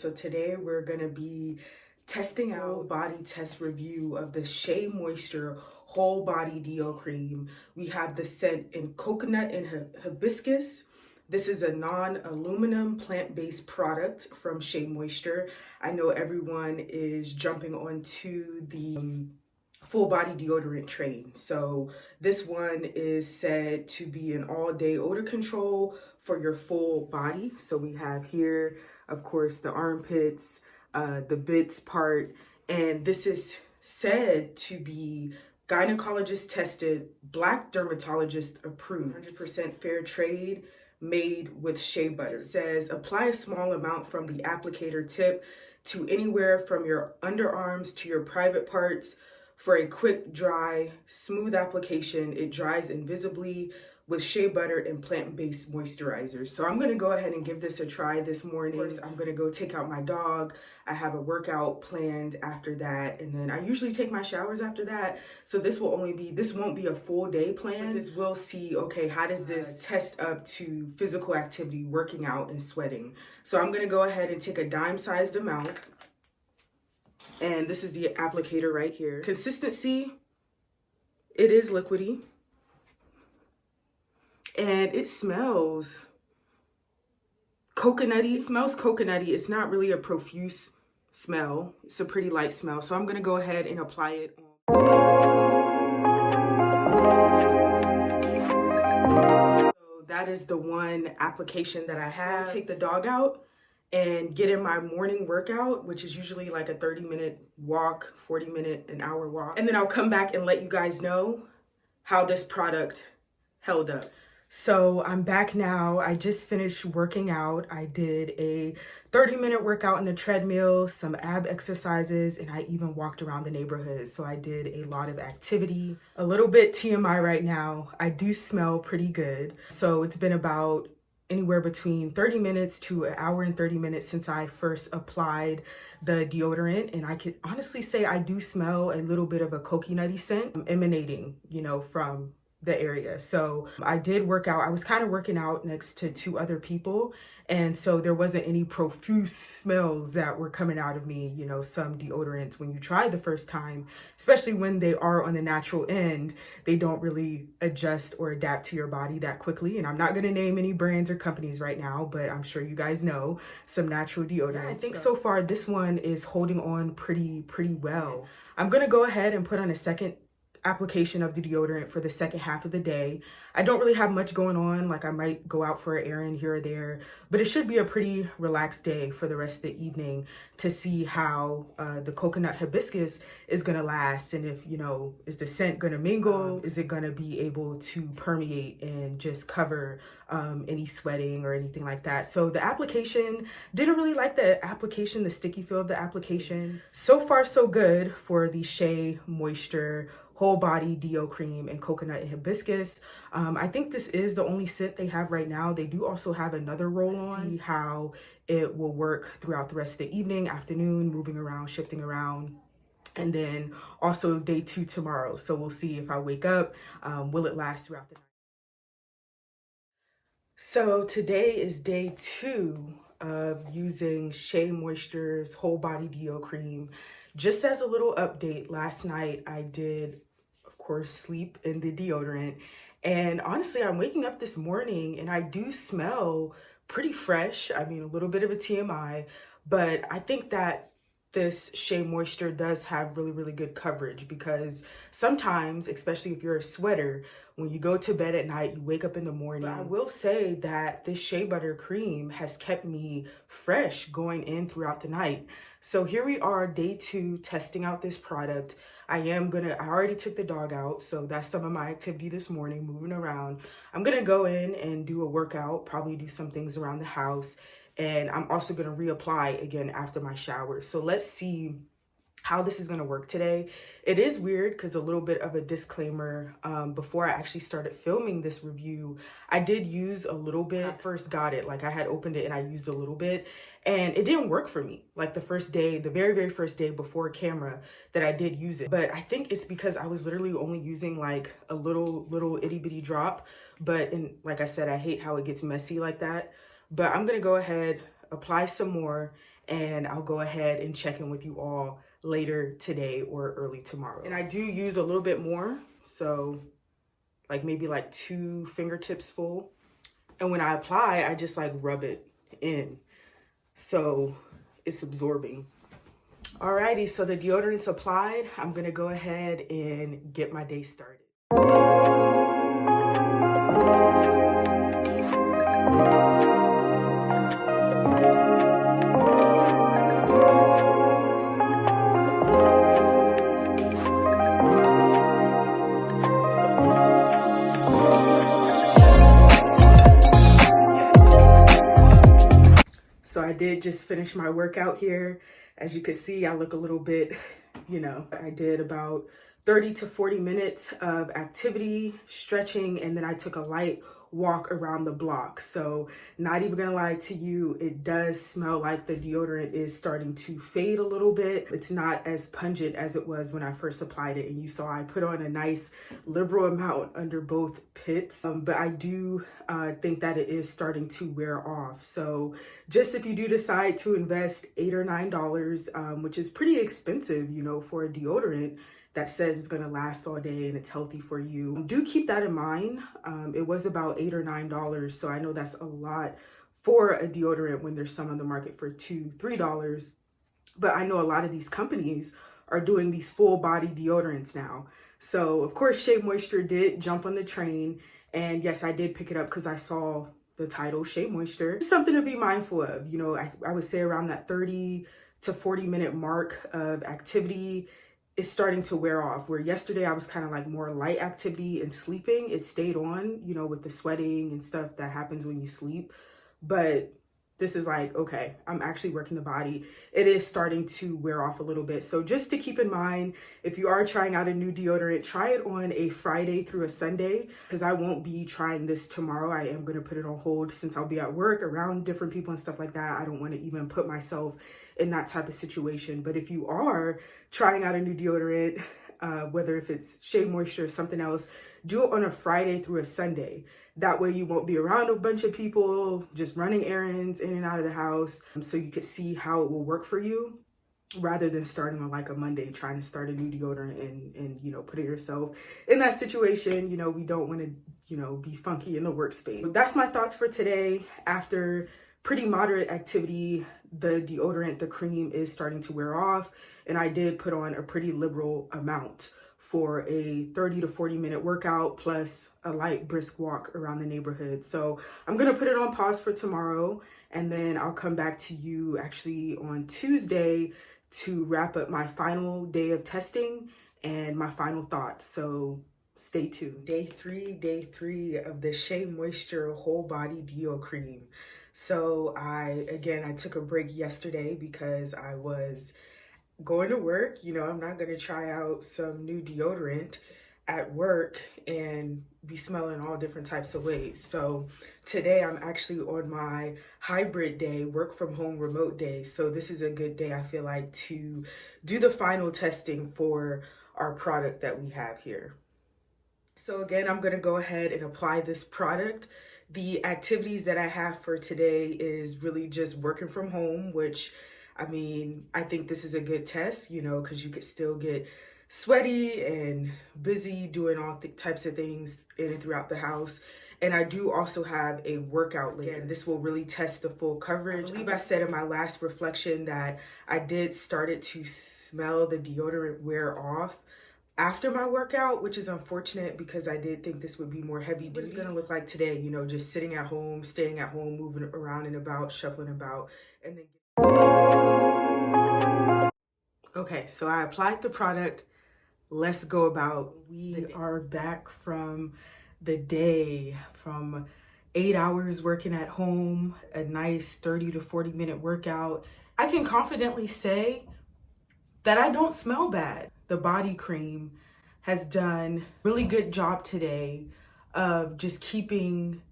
So today we're gonna be testing out body test review of the Shea Moisture Whole Body Deo Cream. We have the scent in coconut and hibiscus. This is a non-aluminum plant-based product from Shea Moisture. I know everyone is jumping onto the full body deodorant train. So this one is said to be an all-day odor control for your full body. So we have here, of course, the armpits, the bits part, and this is said to be gynecologist tested, Black dermatologist approved, 100% fair trade, made with shea butter. It says apply a small amount from the applicator tip to anywhere from your underarms to your private parts. For a quick, dry, smooth application, it dries invisibly with shea butter and plant-based moisturizers. So I'm gonna go ahead and give this a try this morning. First, I'm gonna go take out my dog. I have a workout planned after that, and then I usually take my showers after that. So this won't be a full day plan. This will see, okay, how does this test up to physical activity, working out and sweating? So I'm gonna go ahead and take a dime-sized amount. And this is the applicator right here. Consistency, it is liquidy. And it smells coconutty. It smells coconutty. It's not really a profuse smell. It's a pretty light smell. So I'm gonna go ahead and apply it on. So that is the one application that I have. Take the dog out and get in my morning workout, which is usually like a 30-minute walk, 40-minute, an hour walk. And then I'll come back and let you guys know how this product held up. So I'm back now. I just finished working out. I did a 30-minute workout on the treadmill, some ab exercises, and I even walked around the neighborhood. So I did a lot of activity. A little bit TMI right now. I do smell pretty good. So it's been about anywhere between 30 minutes to an hour and 30 minutes since I first applied the deodorant. And I can honestly say I do smell a little bit of a coconutty scent emanating, from the area. So I did work out. I was kind of working out next to two other people. And so there wasn't any profuse smells that were coming out of me. Some deodorants, when you try the first time, especially when they are on the natural end, they don't really adjust or adapt to your body that quickly. And I'm not going to name any brands or companies right now, but I'm sure you guys know some natural deodorants. Yeah, I think so far this one is holding on pretty well. I'm going to go ahead and put on a second application of the deodorant for the second half of the day. I don't really have much going on, like I might go out for an errand here or there, but it should be a pretty relaxed day for the rest of the evening to see how the coconut hibiscus is gonna last, and if, is the scent gonna mingle? Is it gonna be able to permeate and just cover any sweating or anything like that? So the application, didn't really like the application, the sticky feel of the application. So far so good for the Shea Moisture Whole Body Deo Cream and Coconut and Hibiscus. I think this is the only scent they have right now. They do also have another roll-on. See how it will work throughout the rest of the evening, afternoon, moving around, shifting around. And then also day 2 tomorrow. So we'll see if I wake up, will it last throughout the night? So today is day 2 of using Shea Moisture's Whole Body Deo Cream. Just as a little update, last night I did, of course, sleep in the deodorant. And honestly, I'm waking up this morning and I do smell pretty fresh. I mean, a little bit of a TMI, but I think that this Shea Moisture does have really good coverage, because sometimes, especially if you're a sweater, when you go to bed at night, you wake up in the morning. But I will say that this shea butter cream has kept me fresh going in throughout the night. So here we are, day 2, testing out this product. I already took the dog out, so that's some of my activity this morning, moving around. I'm gonna go in and do a workout, probably do some things around the house. And I'm also going to reapply again after my shower. So let's see how this is going to work today. It is weird because a little bit of a disclaimer, before I actually started filming this review, I did use a little bit. I first got it, like I had opened it and I used a little bit, and it didn't work for me. Like the first day, the very first day before camera that I did use it. But I think it's because I was literally only using like a little itty bitty drop. But like I said, I hate how it gets messy like that. But I'm going to go ahead, apply some more, and I'll go ahead and check in with you all later today or early tomorrow. And I do use a little bit more, so like maybe like 2 fingertips full. And when I apply, I just like rub it in, so it's absorbing. Alrighty, so the deodorant's applied. I'm gonna go ahead and get my day started. So I did just finish my workout here. As you can see, I look a little bit, I did about 30 to 40 minutes of activity, stretching, and then I took a light walk around the block. So not even gonna lie to you, it does smell like the deodorant is starting to fade a little bit. It's not as pungent as it was when I first applied it. And you saw I put on a nice liberal amount under both pits, but I do think that it is starting to wear off. So just if you do decide to invest $8 or $9, which is pretty expensive, for a deodorant that says it's gonna last all day and it's healthy for you, do keep that in mind. It was about $8 or $9, so I know that's a lot for a deodorant when there's some on the market for $2, $3. But I know a lot of these companies are doing these full body deodorants now. So of course, Shea Moisture did jump on the train, and yes, I did pick it up because I saw the title, Shea Moisture. It's something to be mindful of. I would say around that 30 to 40 minute mark of activity, it's starting to wear off. Where yesterday I was kind of like more light activity and sleeping. It stayed on, with the sweating and stuff that happens when you sleep. But this is like, okay, I'm actually working the body. It is starting to wear off a little bit. So just to keep in mind, if you are trying out a new deodorant, try it on a Friday through a Sunday, because I won't be trying this tomorrow. I am going to put it on hold since I'll be at work around different people and stuff like that. I don't want to even put myself in that type of situation. But if you are trying out a new deodorant, whether if it's Shea Moisture or something else, do it on a Friday through a Sunday. That way you won't be around a bunch of people just running errands in and out of the house, so you could see how it will work for you, rather than starting on like a Monday trying to start a new deodorant and putting yourself in that situation. We don't want to be funky in the workspace. But that's my thoughts for today. After pretty moderate activity, the deodorant, the cream, is starting to wear off, and I did put on a pretty liberal amount for a 30 to 40 minute workout plus a light brisk walk around the neighborhood. So I'm gonna put it on pause for tomorrow, and then I'll come back to you actually on Tuesday to wrap up my final day of testing and my final thoughts. So stay tuned. Day three of the Shea Moisture Whole Body Deo Cream. So I took a break yesterday because I was going to work. I'm not going to try out some new deodorant at work and be smelling all different types of ways. So today I'm actually on my hybrid day, work from home remote day. So this is a good day, I feel like, to do the final testing for our product that we have here. So again, I'm going to go ahead and apply this product. The activities that I have for today is really just working from home, which I think this is a good test, because you could still get sweaty and busy doing all types of things in and throughout the house. And I do also have a workout later, and this will really test the full coverage. I believe I said in my last reflection that I did started to smell the deodorant wear off after my workout, which is unfortunate because I did think this would be more heavy. But it's gonna look like today, just sitting at home, staying at home, moving around and about, shuffling about, and then okay, so I applied the product. Let's go about. We are back from the day, from 8 hours working at home, a nice 30 to 40 minute workout. I can confidently say that I don't smell bad. The body cream has done a really good job today of just keeping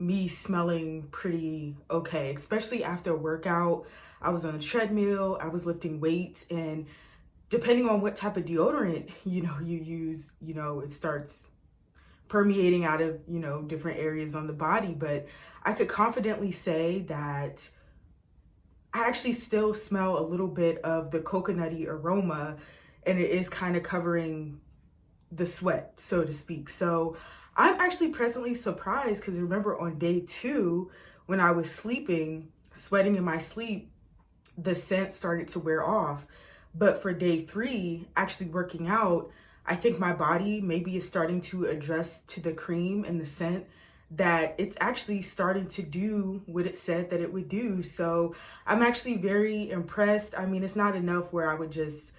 me smelling pretty okay, especially after a workout. I was on a treadmill, I was lifting weights, and depending on what type of deodorant, you use, it starts permeating out of, different areas on the body. But I could confidently say that I actually still smell a little bit of the coconutty aroma, and it is kind of covering the sweat, so to speak. So I'm actually presently surprised because remember on day 2, when I was sleeping, sweating in my sleep, the scent started to wear off. But for day 3, actually working out, I think my body maybe is starting to adjust to the cream and the scent, that it's actually starting to do what it said that it would do. So I'm actually very impressed. I mean, it's not enough where I would just,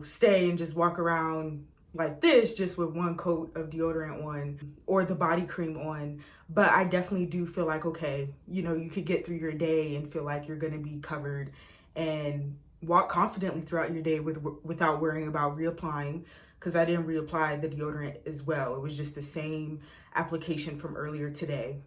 stay and just walk around like this just with one coat of deodorant on or the body cream on. But I definitely do feel like, okay, you could get through your day and feel like you're going to be covered and walk confidently throughout your day without worrying about reapplying, because I didn't reapply the deodorant as well. It was just the same application from earlier today.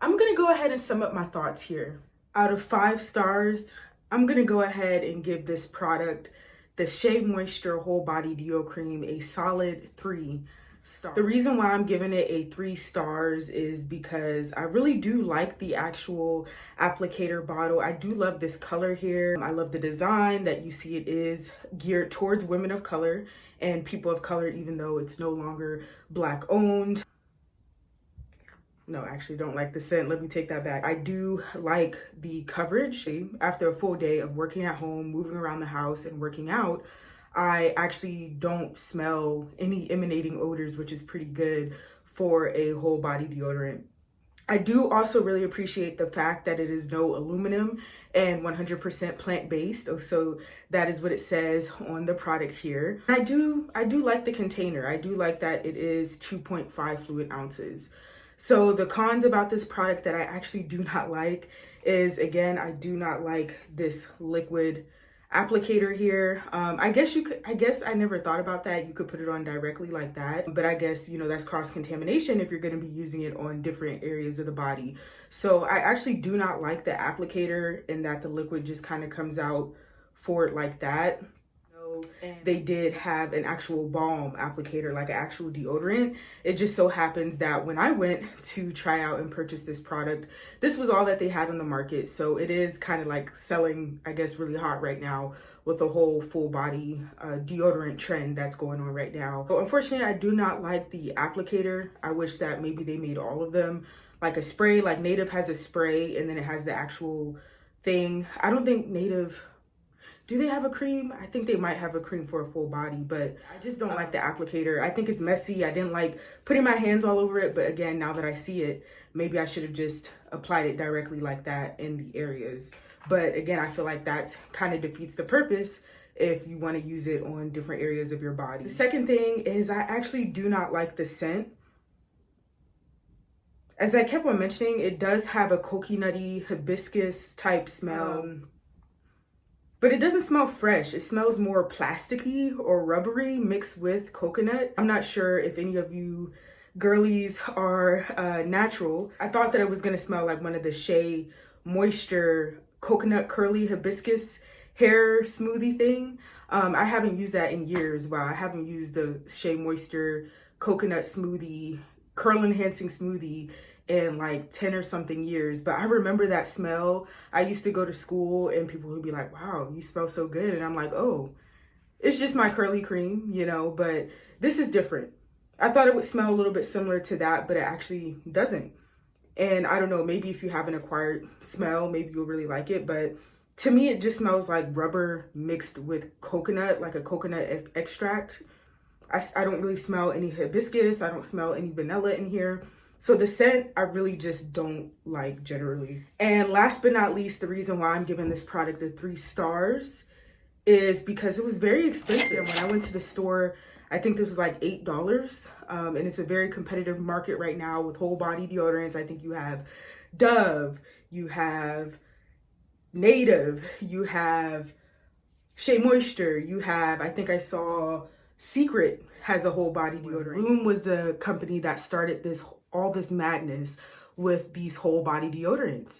I'm going to go ahead and sum up my thoughts here. Out of 5 stars, I'm going to go ahead and give this product, the Shea Moisture Whole Body Deo Cream, a solid 3 stars. The reason why I'm giving it a 3 stars is because I really do like the actual applicator bottle. I do love this color here. I love the design that you see. It is geared towards women of color and people of color, even though it's no longer Black owned. No, actually don't like the scent. Let me take that back. I do like the coverage. After a full day of working at home, moving around the house and working out, I actually don't smell any emanating odors, which is pretty good for a whole body deodorant. I do also really appreciate the fact that it is no aluminum and 100% plant-based. So that is what it says on the product here. I do like the container. I do like that it is 2.5 fluid ounces. So the cons about this product that I actually do not like is, again, I do not like this liquid applicator here. I guess I never thought about that. You could put it on directly like that, but I guess, that's cross-contamination if you're going to be using it on different areas of the body. So I actually do not like the applicator in that the liquid just kind of comes out forward like that. And they did have an actual balm applicator, like an actual deodorant. It just so happens that when I went to try out and purchase this product, this was all that they had on the market. So it is kind of like selling, I guess, really hot right now with the whole full body deodorant trend that's going on right now. But unfortunately, I do not like the applicator. I wish that maybe they made all of them like a spray, like Native has a spray and then it has the actual thing. I don't think Native... Do they have a cream? I think they might have a cream for a full body, but I just don't like the applicator. I think it's messy. I didn't like putting my hands all over it, but again, now that I see it, maybe I should have just applied it directly like that in the areas. But again, I feel like that kind of defeats the purpose if you want to use it on different areas of your body. The second thing is I actually do not like the scent. As I kept on mentioning, it does have a coconutty hibiscus type smell. But it doesn't smell fresh. It smells more plasticky or rubbery mixed with coconut. I'm not sure if any of you girlies are natural. I thought that it was gonna smell like one of the Shea Moisture coconut curly hibiscus hair smoothie thing. I haven't used that in years. Wow, I haven't used the Shea Moisture coconut smoothie, curl enhancing smoothie in like 10 or something years, but I remember that smell. I used to go to school and people would be like, wow, you smell so good. And I'm like, oh, it's just my curly cream, but this is different. I thought it would smell a little bit similar to that, but it actually doesn't. And I don't know, maybe if you have an acquired smell, maybe you'll really like it. But to me, it just smells like rubber mixed with coconut, like a coconut extract. I don't really smell any hibiscus. I don't smell any vanilla in here. So the scent, I really just don't like generally. And last but not least, the reason why I'm giving this product a 3 stars is because it was very expensive. When I went to the store, I think this was like $8. And it's a very competitive market right now with whole body deodorants. I think you have Dove, you have Native, you have Shea Moisture, you have, I think I saw Secret has a whole body deodorant. Bloom was the company that started all this madness with these whole body deodorants.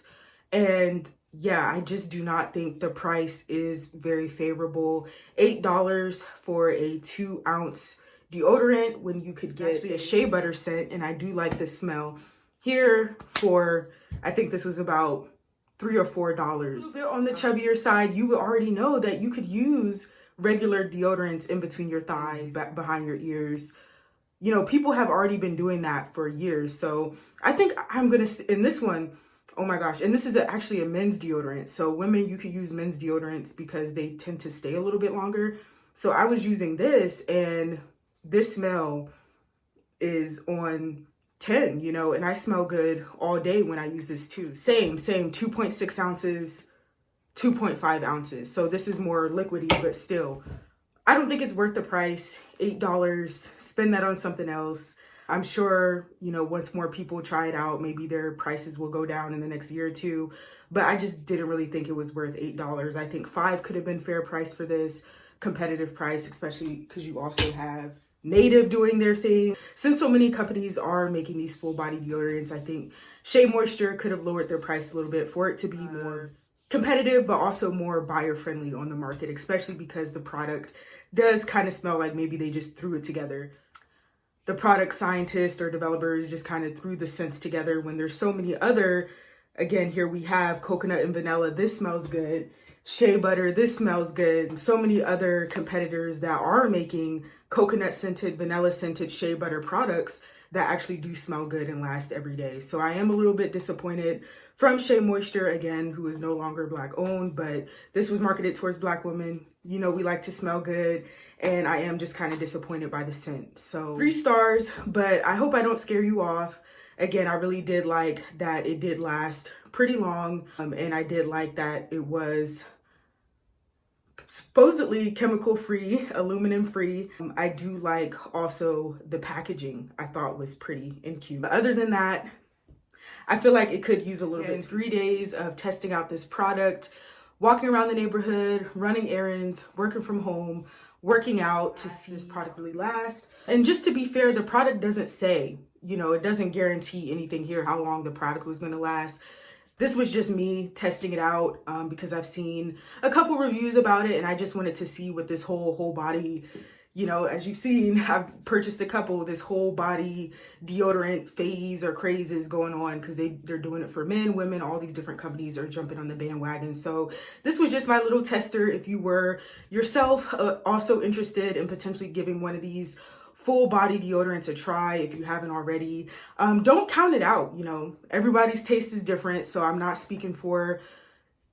And yeah, I just do not think the price is very favorable. $8 for a 2-ounce deodorant when you could get a shea butter scent, and I do like the smell. Here for, I think this was about $3 or $4. A bit on the chubbier side, you would already know that you could use regular deodorants in between your thighs, back behind your ears. You know, people have already been doing that for years. So I think I'm gonna, in this one, oh my gosh, and this is actually a men's deodorant. So women, you could use men's deodorants because they tend to stay a little bit longer. So I was using this, and this smell is on 10, you know, and I smell good all day when I use this too. Same, 2.6 ounces, 2.5 ounces. So this is more liquidy, but still, I don't think it's worth the price. $8, spend that on something else. I'm sure, you know, once more people try it out, maybe their prices will go down in the next year or two, but I just didn't really think it was worth $8. I think $5 could have been fair price for this, competitive price, especially because you also have Native doing their thing. Since so many companies are making these full body deodorants, I think Shea Moisture could have lowered their price a little bit for it to be more competitive, but also more buyer friendly on the market, especially because the product does kind of smell like maybe they just threw it together. The product scientists or developers just kind of threw the scents together when there's so many other, again, here we have coconut and vanilla. This smells good. Shea butter, this smells good. So many other competitors that are making coconut scented, vanilla scented shea butter products that actually do smell good and last every day. So I am a little bit disappointed from Shea Moisture, again, who is no longer Black owned, but this was marketed towards Black women. You know, we like to smell good, and I am just kind of disappointed by the scent. So 3 stars, but I hope I don't scare you off. Again, I really did like that it did last pretty long, and I did like that it was supposedly chemical free, aluminum free. I do like also the packaging, I thought was pretty and cute. But other than that, I feel like it could use a little bit. 3 days of testing out this product, walking around the neighborhood, running errands, working from home, working out to see this product really last. And just to be fair, the product doesn't say, you know, it doesn't guarantee anything here how long the product was going to last. This was just me testing it out because I've seen a couple reviews about it, and I just wanted to see what this whole body, you know, as you've seen, I've purchased a couple, this whole body deodorant phase or craze is going on because they're doing it for men, women, all these different companies are jumping on the bandwagon. So this was just my little tester. If you were yourself also interested in potentially giving one of these full body deodorants a try, if you haven't already, don't count it out. You know, everybody's taste is different, so I'm not speaking for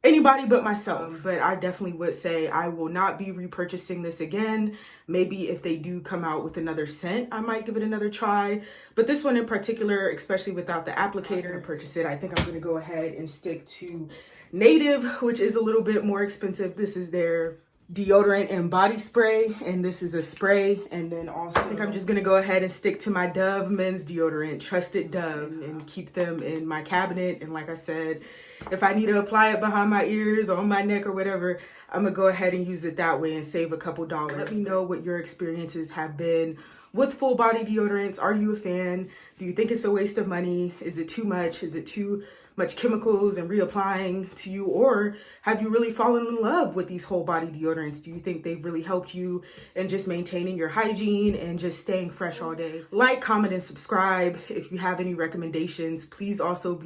anybody but myself, but I definitely would say I will not be repurchasing this again. Maybe if they do come out with another scent, I might give it another try, but this one in particular, especially without the applicator, purchase it. I think I'm going to go ahead and stick to Native, which is a little bit more expensive. This is their deodorant and body spray, and this is a spray. And then also I think I'm just gonna go ahead and stick to my Dove men's deodorant, Trusted Dove, and keep them in my cabinet. And like I said, if I need to apply it behind my ears or on my neck or whatever, I'm gonna go ahead and use it that way and save a couple dollars. Let me know what your experiences have been with full body deodorants. Are you a fan? Do you think it's a waste of money? Is it too much? Is it too much chemicals and reapplying to you? Or have you really fallen in love with these whole body deodorants? Do you think they've really helped you in just maintaining your hygiene and just staying fresh all day? Like, comment, and subscribe. If you have any recommendations, please also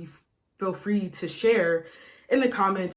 feel free to share in the comments